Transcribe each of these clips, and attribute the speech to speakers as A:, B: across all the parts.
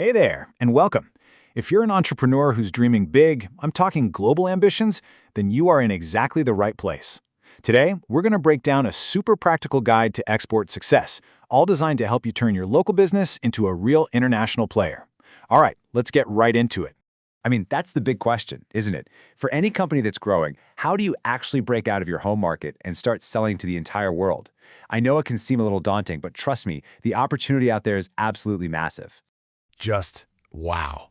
A: Hey there, and welcome. If you're an entrepreneur who's dreaming big, I'm talking global ambitions, then you are in exactly the right place. Today, we're going to break down a super practical guide to export success, all designed to help you turn your local business into a real international player. All right, let's get right into it.
B: That's the big question, isn't it? For any company that's growing, how do you actually break out of your home market and start selling to the entire world? I know it can seem a little daunting, but trust me, the opportunity out there is absolutely massive.
C: Just wow.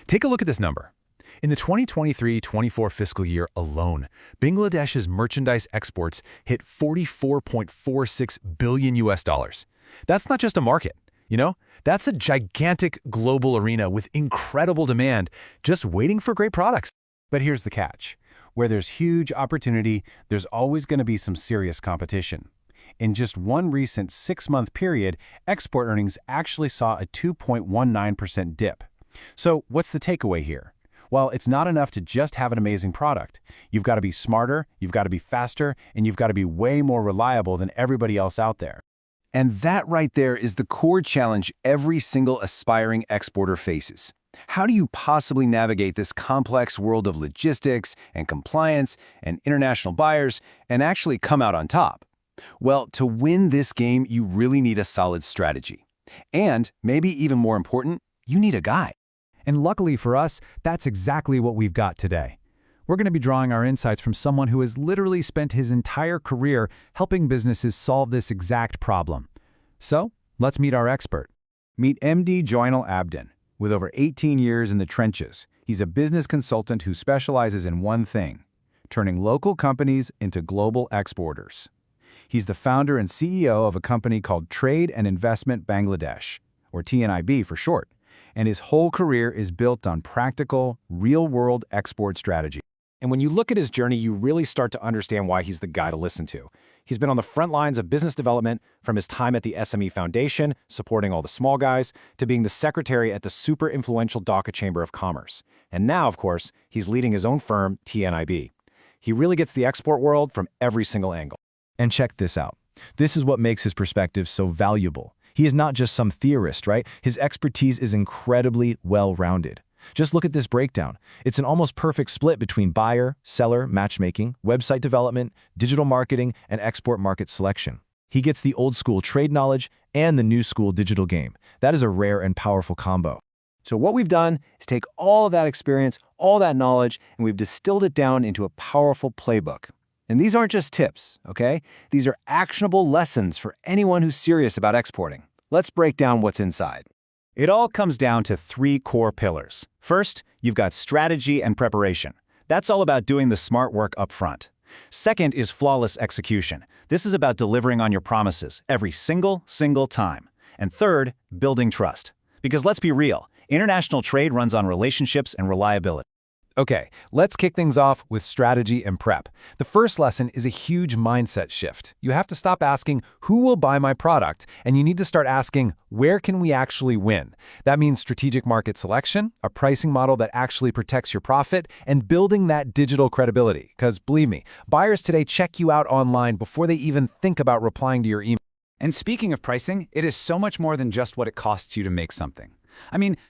C: Take a look at this number. In the 2023-24 fiscal year alone, Bangladesh's merchandise exports hit 44.46 billion US dollars. That's not just a market, that's a gigantic global arena with incredible demand, just waiting for great products.
D: But here's the catch. Where there's huge opportunity, there's always going to be some serious competition. In just one recent 6-month period, export earnings actually saw a 2.19% dip. So what's the takeaway here? Well, it's not enough to just have an amazing product. You've got to be smarter, you've got to be faster, and you've got to be way more reliable than everybody else out there.
E: And that right there is the core challenge every single aspiring exporter faces. How do you possibly navigate this complex world of logistics and compliance and international buyers and actually come out on top? Well, to win this game, you really need a solid strategy. And, maybe even more important, you need a guide.
D: And luckily for us, that's exactly what we've got today. We're going to be drawing our insights from someone who has literally spent his entire career helping businesses solve this exact problem. So, let's meet our expert.
A: Meet MD Joynal Abdin. With over 18 years in the trenches, he's a business consultant who specializes in one thing: turning local companies into global exporters. He's the founder and CEO of a company called Trade and Investment Bangladesh, or TNIB for short, and his whole career is built on practical, real-world export strategy. And when you look at his journey, you really start to understand why he's the guy to listen to. He's been on the front lines of business development, from his time at the SME Foundation, supporting all the small guys, to being the secretary at the super influential Dhaka Chamber of Commerce. And now, of course, he's leading his own firm, TNIB. He really gets the export world from every single angle.
D: And check this out. This is what makes his perspective so valuable. He is not just some theorist, right? His expertise is incredibly well-rounded. Just look at this breakdown. It's an almost perfect split between buyer, seller, matchmaking, website development, digital marketing, and export market selection. He gets the old-school trade knowledge and the new-school digital game. That is a rare and powerful combo.
A: So what we've done is take all of that experience, all that knowledge, and we've distilled it down into a powerful playbook. And these aren't just tips, okay? These are actionable lessons for anyone who's serious about exporting. Let's break down what's inside. It all comes down to 3 core pillars. First, you've got strategy and preparation. That's all about doing the smart work up front. Second is flawless execution. This is about delivering on your promises every single time. And third, building trust. Because let's be real, international trade runs on relationships and reliability.
D: Okay, let's kick things off with strategy and prep. The first lesson is a huge mindset shift. You have to stop asking, who will buy my product? And you need to start asking, where can we actually win? That means strategic market selection, a pricing model that actually protects your profit, and building that digital credibility. Because believe me, buyers today check you out online before they even think about replying to your email.
F: And speaking of pricing, it is so much more than just what it costs you to make something.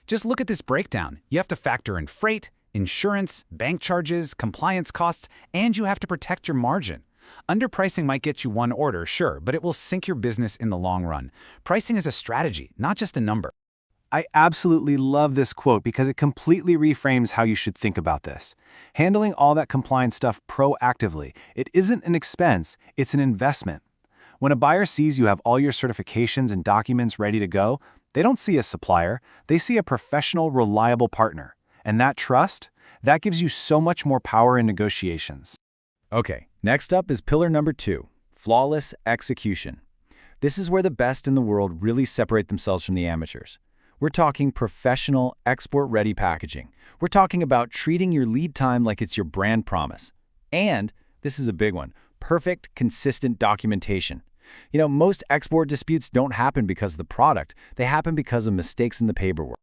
F: Just look at this breakdown. You have to factor in freight, insurance, bank charges, compliance costs, and you have to protect your margin. Underpricing might get you one order, sure, but it will sink your business in the long run. Pricing is a strategy, not just a number.
A: I absolutely love this quote because it completely reframes how you should think about this. Handling all that compliance stuff proactively, it isn't an expense, it's an investment. When a buyer sees you have all your certifications and documents ready to go, they don't see a supplier, they see a professional, reliable partner. And that trust, that gives you so much more power in negotiations.
D: Okay, next up is pillar number 2, flawless execution. This is where the best in the world really separate themselves from the amateurs. We're talking professional, export-ready packaging. We're talking about treating your lead time like it's your brand promise. And, this is a big one, perfect, consistent documentation. Most export disputes don't happen because of the product. They happen because of mistakes in the paperwork.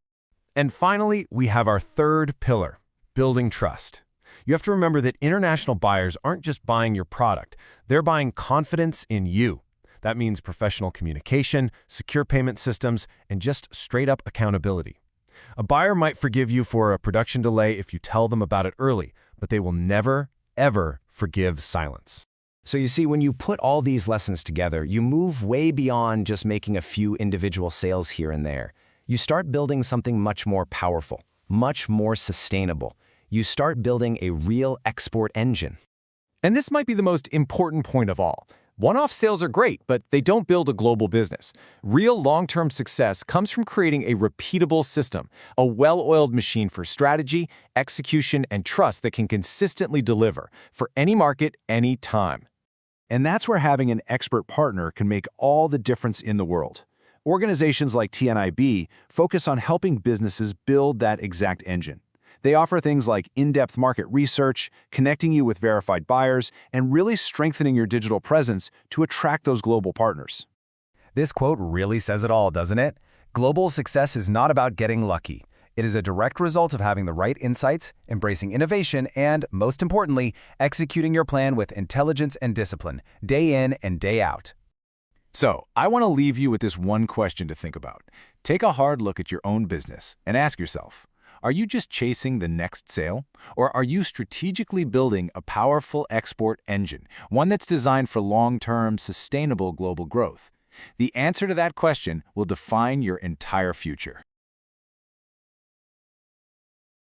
C: And finally, we have our third pillar, building trust. You have to remember that international buyers aren't just buying your product, they're buying confidence in you. That means professional communication, secure payment systems, and just straight-up accountability. A buyer might forgive you for a production delay if you tell them about it early, but they will never, ever forgive silence.
E: So you see, when you put all these lessons together, you move way beyond just making a few individual sales here and there. You start building something much more powerful, much more sustainable. You start building a real export engine.
A: And this might be the most important point of all. One-off sales are great, but they don't build a global business. Real long-term success comes from creating a repeatable system, a well-oiled machine for strategy, execution, and trust that can consistently deliver for any market, any time. And that's where having an expert partner can make all the difference in the world. Organizations like TNIB focus on helping businesses build that exact engine. They offer things like in-depth market research, connecting you with verified buyers, and really strengthening your digital presence to attract those global partners.
E: This quote really says it all, doesn't it? Global success is not about getting lucky. It is a direct result of having the right insights, embracing innovation, and, most importantly, executing your plan with intelligence and discipline, day in and day out.
A: So, I want to leave you with this one question to think about. Take a hard look at your own business and ask yourself, are you just chasing the next sale? Or are you strategically building a powerful export engine, one that's designed for long-term, sustainable global growth? The answer to that question will define your entire future.